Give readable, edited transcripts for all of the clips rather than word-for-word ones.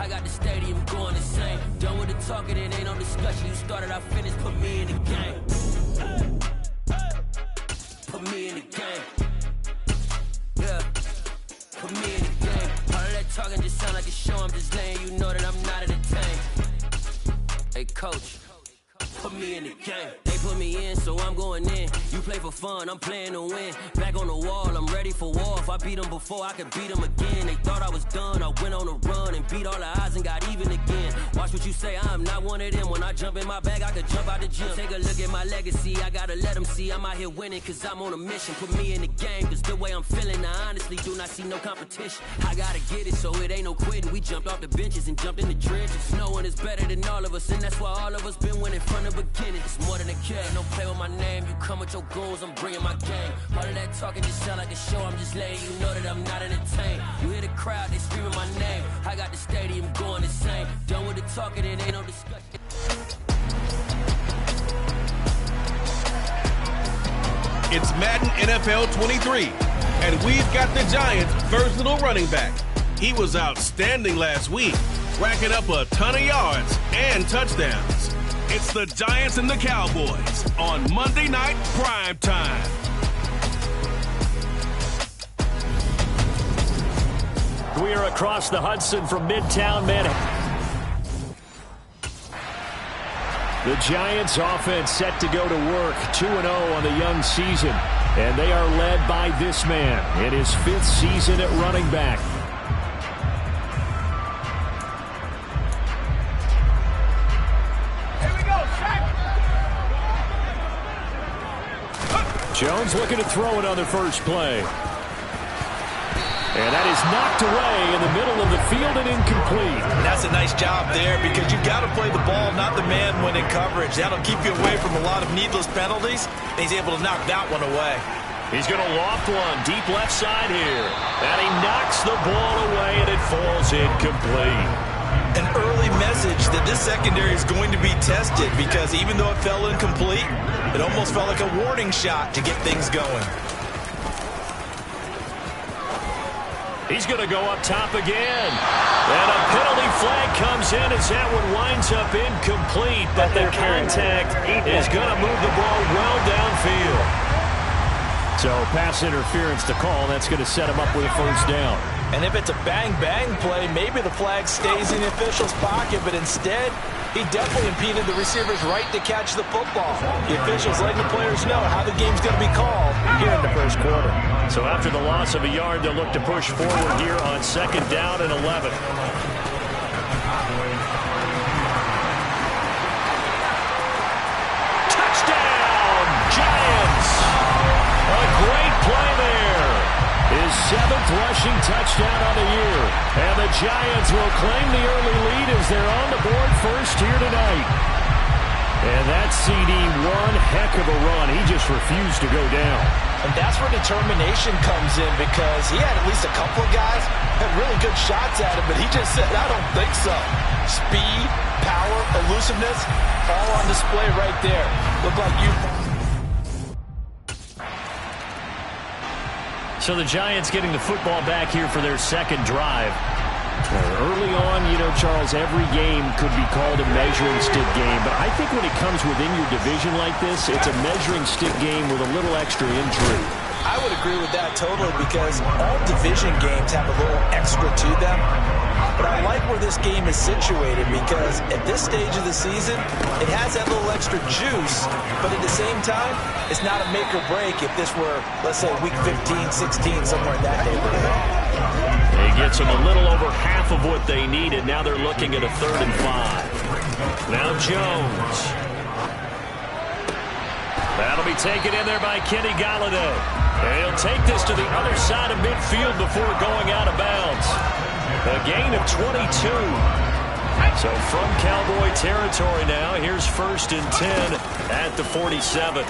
I got the stadium going insane. Done with the talking, it ain't no discussion. You started, I finished, put me in the game. Put me in the game. Yeah, put me in the game. All of that talking just sound like a show. I'm just letting you know that I'm not entertained. Hey, coach, put me in the game. They put me in, so I'm going in. You play for fun, I'm playing to win. Back on the wall, I'm ready for war. If I beat them before, I could beat them again. They thought I was done, I went on a run and beat all the odds and got even again. Watch what you say, I'm not one of them. When I jump in my bag, I could jump out the gym. Take a look at my legacy, I gotta let them see I'm out here winning, cause I'm on a mission. Put me in the game, cause the way I'm feeling, I honestly do not see no competition. I gotta get it, so it ain't no quitting. We jumped off the benches and jumped in the trenches. No one is better than all of us, and that's why all of us been winning from the beginning. It's more than a kid, no play with my name. You come with your goons, I'm bringing my game. All of that talking just sound like a show. I'm just letting you know that I'm not entertained. You hear the crowd, they screaming my name. I got the stadium going insane. Done with the talking, it ain't no discussion. It's Madden NFL 23, and we've got the Giants' versatile running back. He was outstanding last week, racking up a ton of yards and touchdowns. It's the Giants and the Cowboys on Monday Night Prime Time. We are across the Hudson from Midtown Manhattan. The Giants offense set to go to work, 2-0 on the young season. And they are led by this man in his 5th season at running back. Here we go, Shaq. Jones looking to throw it on the first play. And that is knocked away in the middle of the field and incomplete. And that's a nice job there because you've got to play the ball, not the man when in coverage. That'll keep you away from a lot of needless penalties. And he's able to knock that one away. He's going to loft one deep left side here. And he knocks the ball away and it falls incomplete. An early message that this secondary is going to be tested because even though it fell incomplete, it almost felt like a warning shot to get things going. He's going to go up top again. And a penalty flag comes in as that one winds up incomplete. But the contact is going to move the ball well downfield. So pass interference to call. That's going to set him up with a first down. And if it's a bang-bang play, maybe the flag stays in the official's pocket. But instead, he definitely impeded the receiver's right to catch the football. The officials letting the players know how the game's going to be called here in the first quarter. So after the loss of a yard, they'll look to push forward here on 2nd down and 11. Touchdown, Giants! A great play there. His 7th rushing touchdown on the year. And the Giants will claim the early lead as they're on the board first here tonight. And that CD, one heck of a run. He just refused to go down. And that's where determination comes in because he had at least a couple of guys had really good shots at him, but he just said, I don't think so. Speed, power, elusiveness, all on display right there. Look like you. So the Giants getting the football back here for their 2nd drive. Early on, you know, Charles, every game could be called a measuring stick game. But I think when it comes within your division like this, it's a measuring stick game with a little extra intrigue. I would agree with that totally because all division games have a little extra to them. But I like where this game is situated because at this stage of the season, it has that little extra juice. But at the same time, it's not a make or break if this were, let's say, week 15, 16, somewhere in that neighborhood. He gets them a little over half of what they needed. Now they're looking at a 3rd and 5. Now Jones. That'll be taken in there by Kenny Golladay. And he'll take this to the other side of midfield before going out of bounds. A gain of 22. So from Cowboy territory now, here's 1st and 10 at the 47.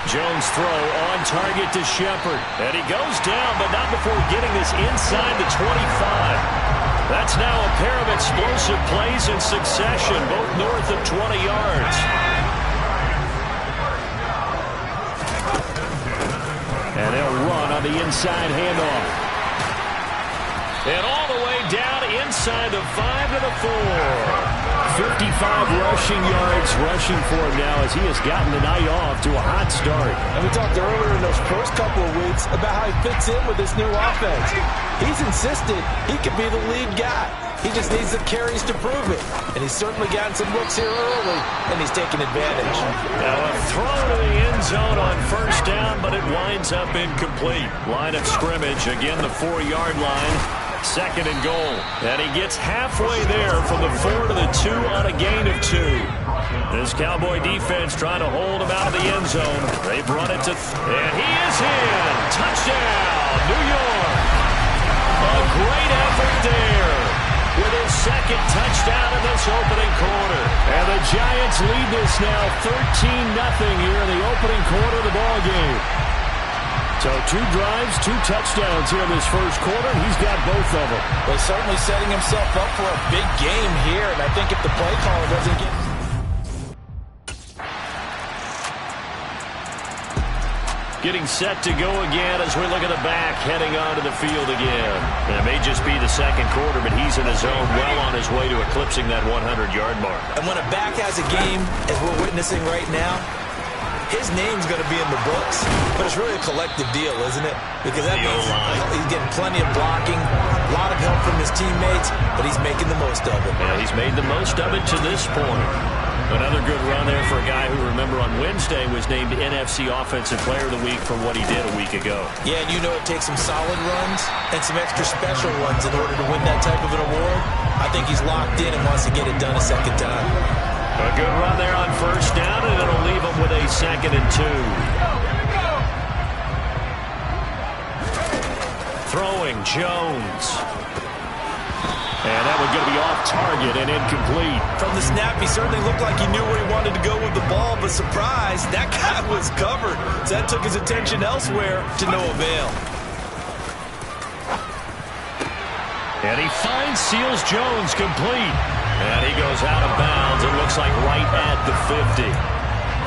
Jones throw on target to Shepard. And he goes down, but not before getting this inside the 25. That's now a pair of explosive plays in succession, both north of 20 yards. And they'll run on the inside handoff. And all the way down inside the 5 to the 4. 55 rushing yards rushing for him now as he has gotten the night off to a hot start. And we talked earlier in those first couple of weeks about how he fits in with this new offense. He's insisted he could be the lead guy. He just needs the carries to prove it. And he's certainly gotten some looks here early, and he's taking advantage. Now a throw to the end zone on first down, but it winds up incomplete. Line of scrimmage, again the 4-yard line. 2nd and goal. And he gets halfway there from the 4 to the 2 on a gain of 2. This Cowboy defense trying to hold him out of the end zone. They've run it to... and he is in! Touchdown, New York! A great effort there with his 2nd touchdown in this opening quarter. And the Giants lead this now 13-0 here in the opening quarter of the ball game. So 2 drives, 2 touchdowns here in this first quarter. He's got both of them. Well, he's certainly setting himself up for a big game here, and I think if the play caller doesn't get... Getting set to go again as we look at the back heading onto the field again. And it may just be the 2nd quarter, but he's in his zone well on his way to eclipsing that 100-yard mark. And when a back has a game, as we're witnessing right now, his name's going to be in the books, but it's really a collective deal, isn't it? Because that means he's getting plenty of blocking, a lot of help from his teammates, but he's making the most of it. Yeah, he's made the most of it to this point. Another good run there for a guy who, remember, on Wednesday was named NFC Offensive Player of the Week for what he did a week ago. Yeah, and you know it takes some solid runs and some extra special ones in order to win that type of an award. I think he's locked in and wants to get it done a 2nd time. A good run there on first down, and it'll leave him with a 2nd and 2. Throwing, Jones. And that one's going to be off target and incomplete. From the snap, he certainly looked like he knew where he wanted to go with the ball, but surprise, that guy was covered. So that took his attention elsewhere to no avail. And he finds Seals Jones complete. And he goes out of bounds. It looks like right at the 50.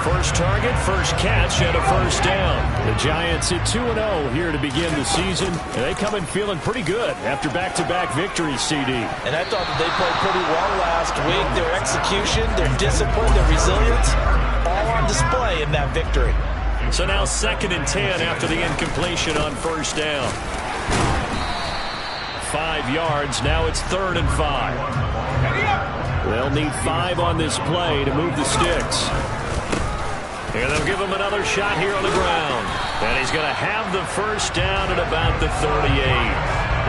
First target, first catch, and a first down. The Giants at 2-0 here to begin the season. And they come in feeling pretty good after back-to-back victories, CD. And I thought that they played pretty well last week. Their execution, their discipline, their resilience, all on display in that victory. So now 2nd and 10 after the incompletion on first down. 5 yards. Now it's 3rd and 5. They'll need 5 on this play to move the sticks. And they'll give him another shot here on the ground. And he's going to have the first down at about the 38.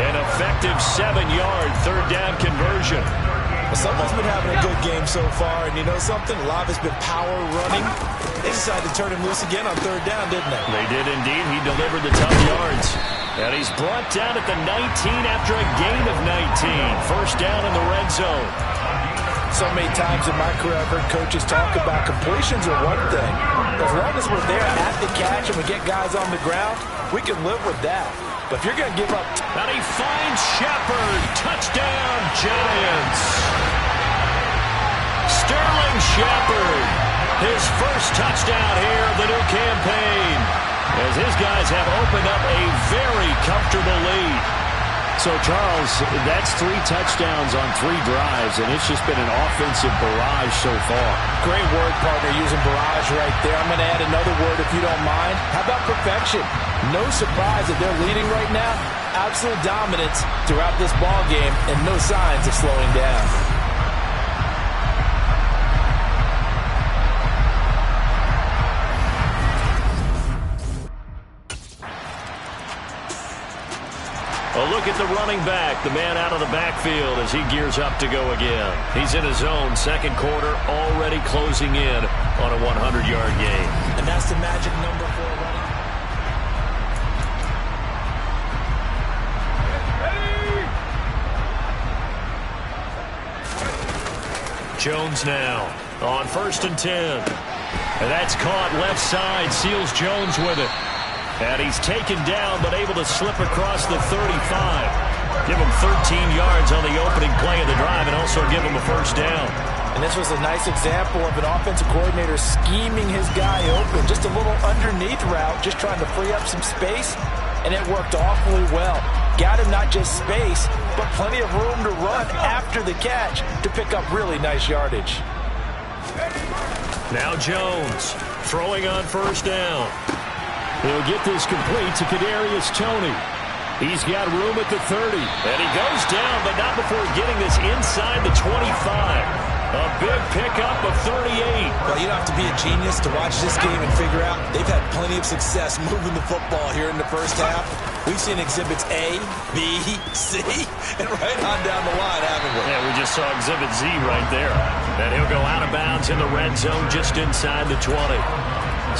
An effective 7-yard 3rd down conversion. Well, someone's been having a good game so far, and you know something? A lot of it's been power running. They decided to turn him loose again on 3rd down, didn't they? They did indeed. He delivered the tough yards. And he's brought down at the 19 after a gain of 19. First down in the red zone. So many times in my career I've heard coaches talk about completions are one thing. As long as we're there at the catch and we get guys on the ground, we can live with that. But if you're going to give up... And he finds Shepard. Touchdown, Giants. Sterling Shepard. His first touchdown here of the new campaign. As his guys have opened up a very comfortable lead. So, Charles, that's 3 touchdowns on 3 drives, and it's just been an offensive barrage so far. Great word, partner, using barrage right there. I'm going to add another word if you don't mind. How about perfection? No surprise that they're leading right now. Absolute dominance throughout this ball game, and no signs of slowing down. A look at the running back, the man out of the backfield as he gears up to go again. He's in his own 2nd quarter, already closing in on a 100-yard game. And that's the magic number for a running back. Jones now on 1st and 10. And that's caught left side. Seals Jones with it. And he's taken down, but able to slip across the 35. Give him 13 yards on the opening play of the drive and also give him a first down. And this was a nice example of an offensive coordinator scheming his guy open. Just a little underneath route, just trying to free up some space, and it worked awfully well. Got him not just space, but plenty of room to run after the catch to pick up really nice yardage. Now Jones throwing on first down. He'll get this complete to Kadarius Toney. He's got room at the 30. And he goes down, but not before getting this inside the 25. A big pickup of 38. Well, you don't have to be a genius to watch this game and figure out they've had plenty of success moving the football here in the first half. We've seen exhibits A, B, C, and right on down the line, haven't we? Yeah, we just saw exhibit Z right there. And he'll go out of bounds in the red zone just inside the 20.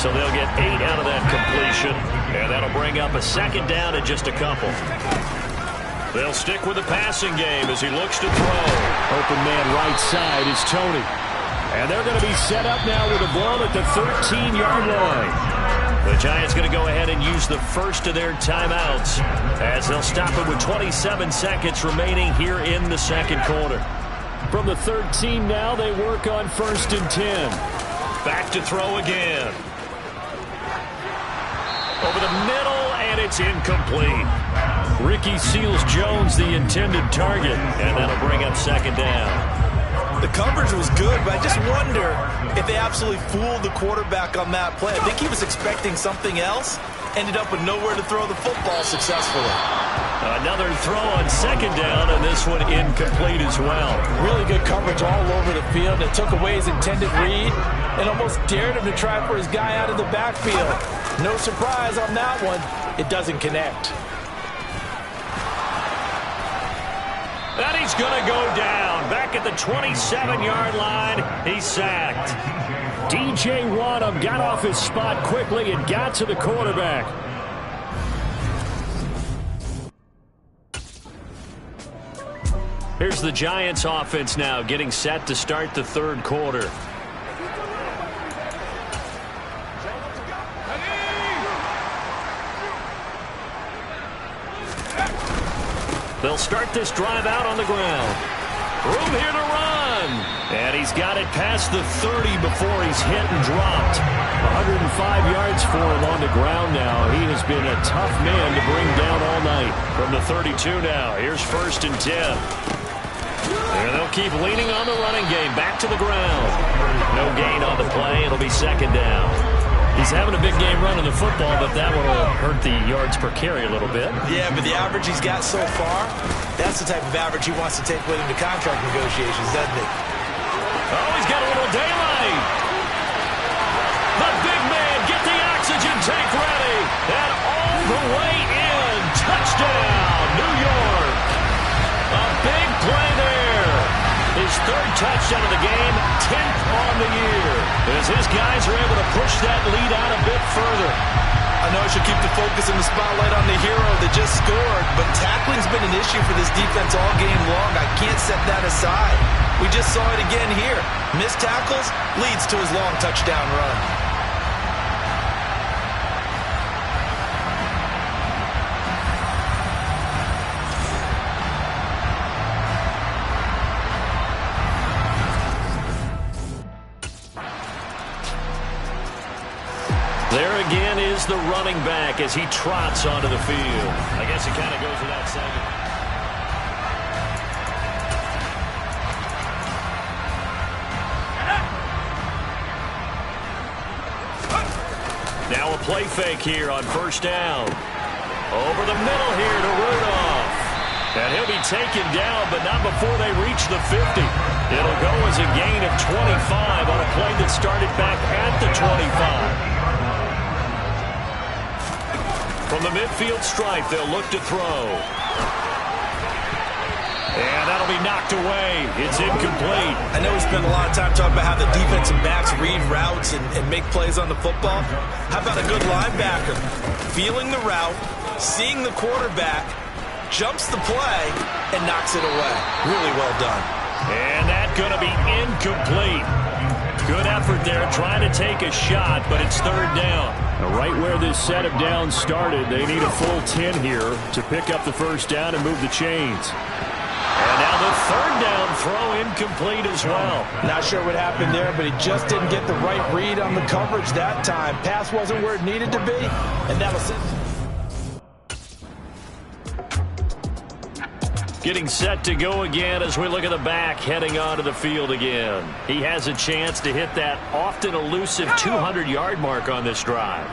So they'll get 8 out of that completion. And that'll bring up a second down and just a couple. They'll stick with the passing game as he looks to throw. Open man right side is Toney. And they're going to be set up now with a ball at the 13-yard line. The Giants going to go ahead and use the first of their timeouts as they'll stop it with 27 seconds remaining here in the second quarter. From the 13 now, they work on 1st and 10. Back to throw again. Over the middle, and it's incomplete. Ricky Seals-Jones, the intended target, and that'll bring up second down. The coverage was good, but I just wonder if they absolutely fooled the quarterback on that play. I think he was expecting something else, ended up with nowhere to throw the football successfully. Another throw on second down, and this one incomplete as well. Really good coverage all over the field. It took away his intended read and almost dared him to try for his guy out of the backfield. No surprise on that one. It doesn't connect. And he's going to go down. Back at the 27-yard line, he's sacked. DJ Wadham got off his spot quickly and got to the quarterback. Here's the Giants offense now getting set to start the third quarter. They'll start this drive out on the ground. Room here to run. And he's got it past the 30 before he's hit and dropped. 105 yards for him on the ground now. He has been a tough man to bring down all night. From the 32 now, here's 1st and 10. And they'll keep leaning on the running game. Back to the ground. No gain on the play. It'll be second down. He's having a big game running the football, but that one will hurt the yards per carry a little bit. Yeah, but the average he's got so far, that's the type of average he wants to take with him to contract negotiations, doesn't he? Oh, he's got a little daylight. The big man, get the oxygen tank ready. And all the way in. Touchdown, New York. A big play there. His 3rd touchdown of the game, 10th on the year. As his guys are able to push that lead out a bit further. I know I should keep the focus and the spotlight on the hero that just scored, but tackling's been an issue for this defense all game long. I can't set that aside. We just saw it again here. Missed tackles leads to his long touchdown run. There again is the running back as he trots onto the field. I guess it kind of goes without saying. Now a play fake here on 1st down. Over the middle here to Rudolph. And he'll be taken down, but not before they reach the 50. It'll go as a gain of 25 on a play that started back at the 25. From the midfield stripe, they'll look to throw. And that'll be knocked away. It's incomplete. I know we spent a lot of time talking about how the defensive backs read routes and make plays on the football. How about a good linebacker? Feeling the route, seeing the quarterback, jumps the play, and knocks it away. Really well done. And that's going to be incomplete. Good effort there, trying to take a shot, but it's 3rd down. Right where this set of downs started, they need a full 10 here to pick up the 1st down and move the chains. And now the 3rd down throw incomplete as well. Not sure what happened there, but he just didn't get the right read on the coverage that time. Pass wasn't where it needed to be, and that'll sit. Getting set to go again as we look at the back heading onto the field again. He has a chance to hit that often elusive 200-yard mark on this drive.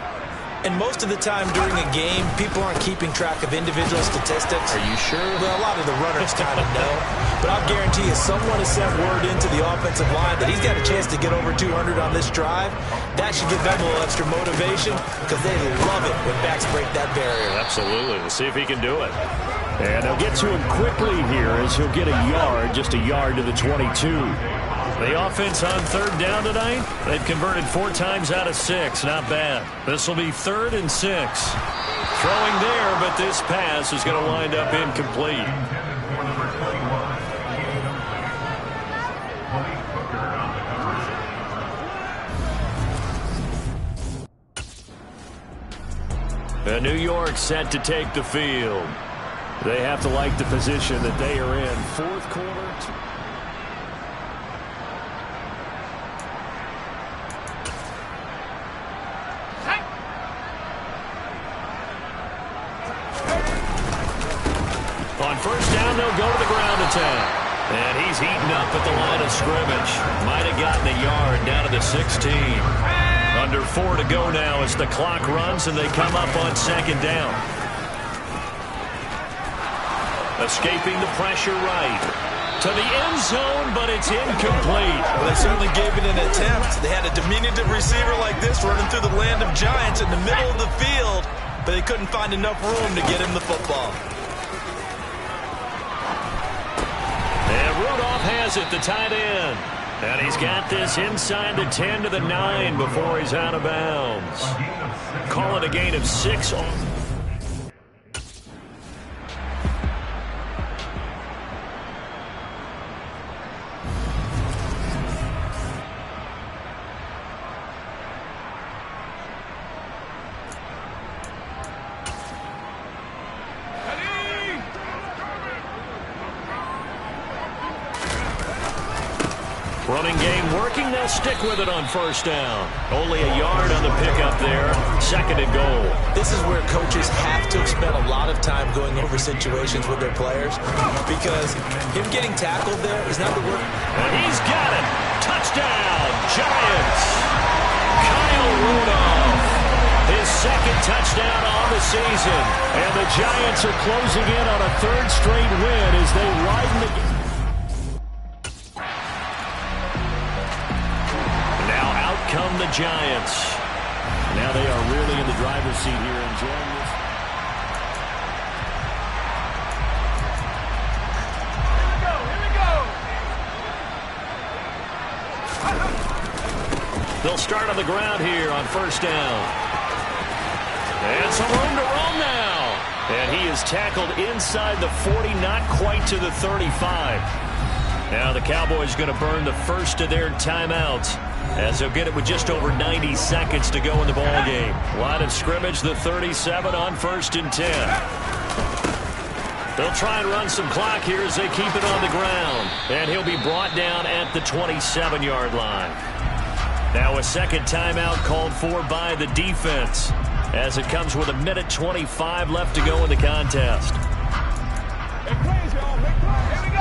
And most of the time during a game, people aren't keeping track of individual statistics. Are you sure? Well, a lot of the runners kind of know. But I'll guarantee you someone has sent word into the offensive line that he's got a chance to get over 200 on this drive. That should give them a little extra motivation because they love it when backs break that barrier. Absolutely. Let's see if he can do it. And they'll get to him quickly here as he'll get a yard, just a yard to the 22. The offense on third down tonight, they've converted 4 times out of 6. Not bad. This will be 3rd and 6. Throwing there, but this pass is going to wind up incomplete. And New York set to take the field. They have to like the position that they are in. 4th quarter. On first down, they'll go to the ground attack. And he's heating up at the line of scrimmage. Might have gotten a yard down to the 16. Under 4 to go now as the clock runs and they come up on 2nd down. Escaping the pressure right. To the end zone, but it's incomplete. Well, they certainly gave it an attempt. They had a diminutive receiver like this running through the land of giants in the middle of the field, but they couldn't find enough room to get him the football. And Rudolph has it, the tight end. And he's got this inside the 10 to the 9 before he's out of bounds. Call it a gain of 6 on. Running game working. They'll stick with it on first down. Only a yard on the pickup there. 2nd and goal. This is where coaches have to spend a lot of time going over situations with their players because him getting tackled there is not the work. And he's got it. Touchdown, Giants. Kyle Rudolph. His 2nd touchdown on the season. And the Giants are closing in on a 3rd straight win as they widen the game. Come the Giants. Now they are really in the driver's seat here, enjoying this. Here we go. They'll start on the ground here on first down. And some room to roam now. And he is tackled inside the 40, not quite to the 35. Now the Cowboys going to burn the first of their timeouts, as they'll get it with just over 90 seconds to go in the ball game. Line of scrimmage, the 37 on 1st and 10. They'll try and run some clock here as they keep it on the ground. And he'll be brought down at the 27-yard line. Now a 2nd timeout called for by the defense, as it comes with 1:25 left to go in the contest.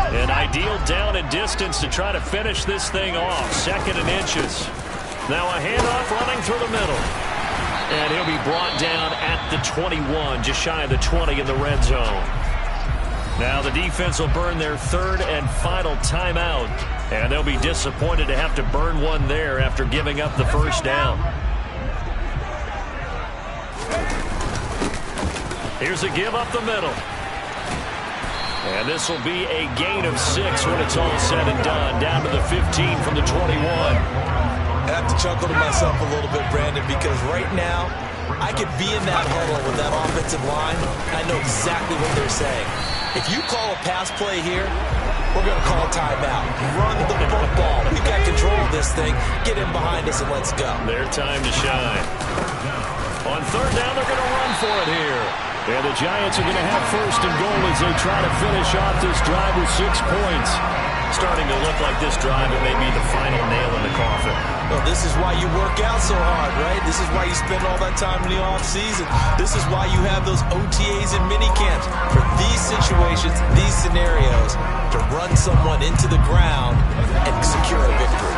An ideal down and distance to try to finish this thing off. 2nd and inches. Now a handoff running through the middle. And he'll be brought down at the 21, just shy of the 20 in the red zone. Now the defense will burn their 3rd and final timeout. And they'll be disappointed to have to burn one there after giving up the first down. Here's a give up the middle. And this will be a gain of 6 when it's all said and done. Down to the 15 from the 21. I have to chuckle to myself a little bit, Brandon, because right now I could be in that huddle with that offensive line. I know exactly what they're saying. If you call a pass play here, we're going to call timeout. Run the football. We've got control of this thing. Get in behind us and let's go. Their time to shine. On third down, they're going to run for it here. And the Giants are going to have 1st and goal as they try to finish off this drive with 6 points. Starting to look like this drive, it may be the final nail in the coffin. Well, this is why you work out so hard, right? This is why you spend all that time in the offseason. This is why you have those OTAs and mini camps. For these situations, these these scenarios to run someone into the ground and secure a victory.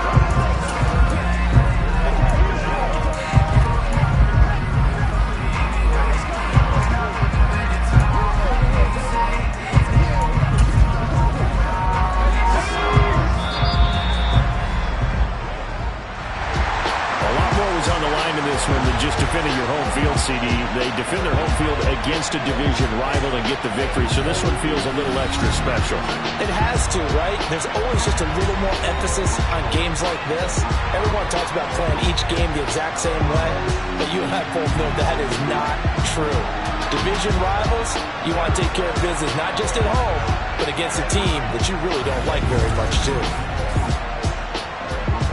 On the line in this one than just defending your home field, CD. They defend their home field against a division rival and get the victory, so this one feels a little extra special. It has to, right? There's always just a little more emphasis on games like this. Everyone talks about playing each game the exact same way, but you and I both know that is not true. Division rivals, you want to take care of business not just at home, but against a team that you really don't like very much too.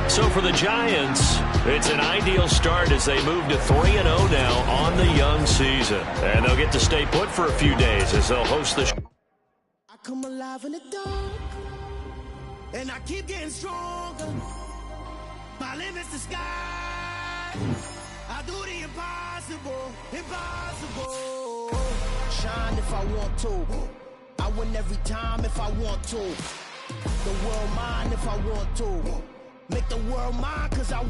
So for the Giants, it's an ideal start as they move to 3-0 now on the young season. And they'll get to stay put for a few days as they'll host the... I come alive in the dark, and I keep getting stronger. My limit's the sky. I do the impossible, impossible. Shine if I want to. I win every time if I want to. The world mine if I want to. Make the world mine 'cause I